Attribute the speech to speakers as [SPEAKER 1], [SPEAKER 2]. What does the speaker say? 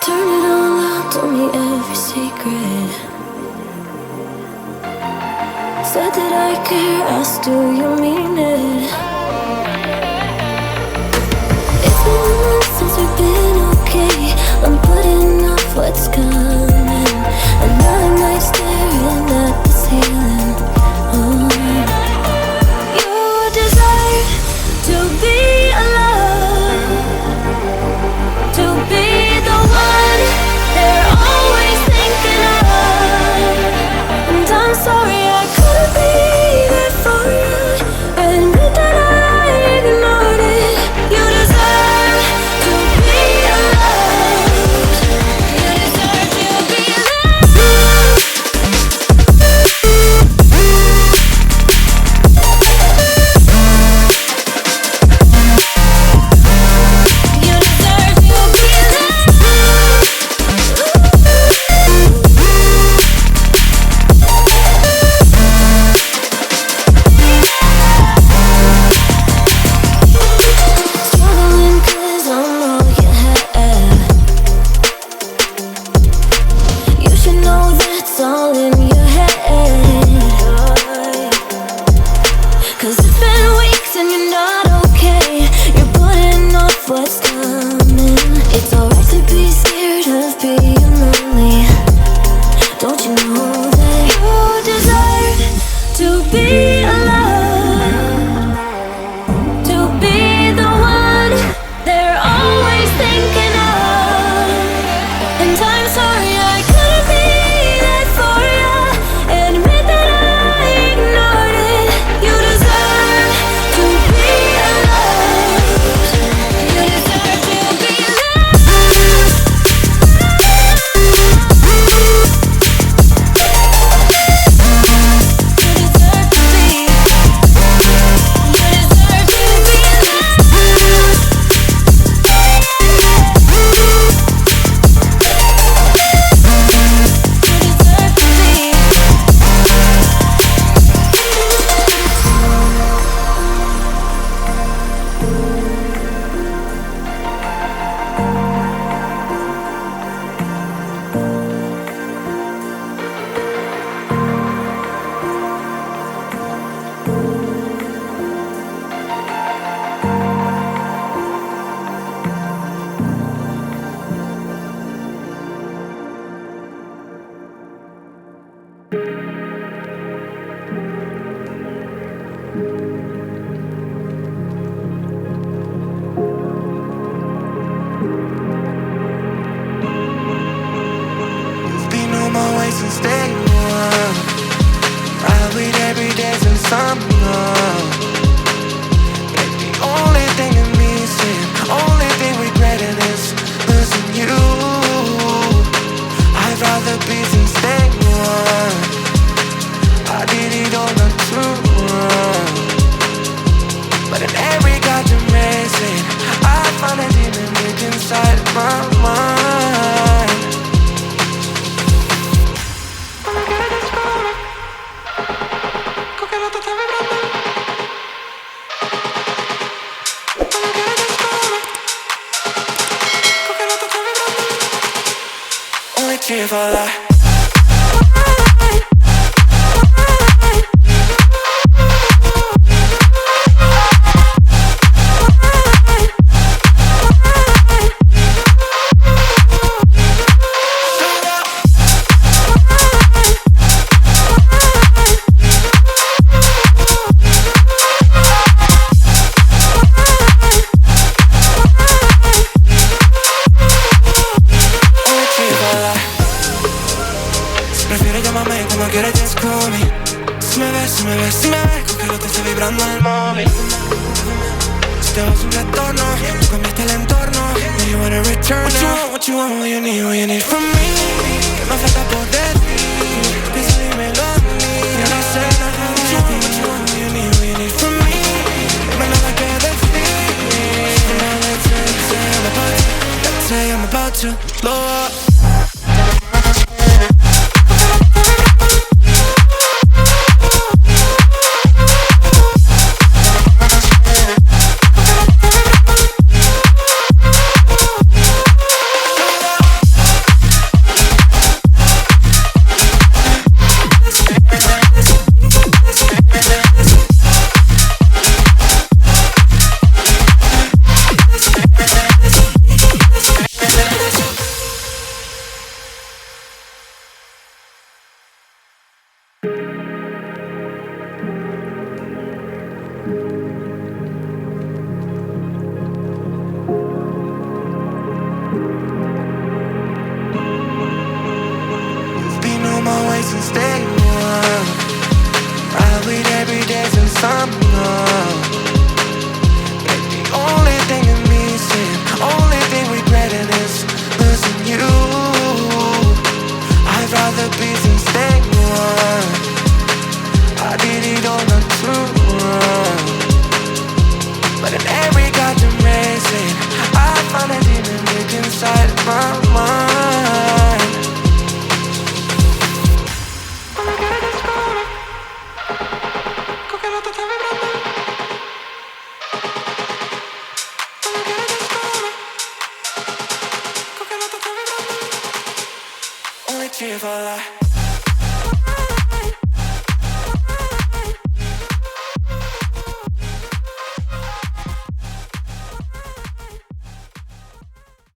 [SPEAKER 1] Turn it all out, told me every secret. Said that I care, asked do you mean it? It's been a month since we've been okay. I'm putting off what's coming. Another night staring at the ceiling. Oh. You deserve to be alone, to be the one they're always thinking of. And I'm sorry I couldn't be there for you. Admit that I ignored it. You deserve to be loved. You deserve to be loved. You deserve to be loved. Struggling 'cause I'm all you have. You should know that's all in your head. 'Cause it's been weeks and you're not okay. You're putting off what's coming. It's alright to be scared of being lonely. Don't you know that you deserve to be alone, to be the one they're always thinking of. And I'm sorry I couldn't be there for you. Admit that I ignored it. You deserve to be loved. You deserve to be loved. You deserve to be. You deserve to be loved.
[SPEAKER 2] You've been on my way since day one. I wait every day since summer. Like the only thing I'm missing, only thing regretting is losing you. I'd rather be since day one. I did it all not too wrong. But in every goddamn racing, I find a demon deep inside my mind. Only cheer for life. Prefiero llamarme como quieras, just call me. Si me ves, con que no te esté vibrando el móvil. Si te vas un retorno, tú cambiaste el entorno. Now you wanna return. What you want, what you need from me. Que me falta por decir, piensa dímelo a mí. Yo no sé nada de ti. What you want, what you need from me. No hay nada que decir. So now let's say I'm about to blow up. she for that.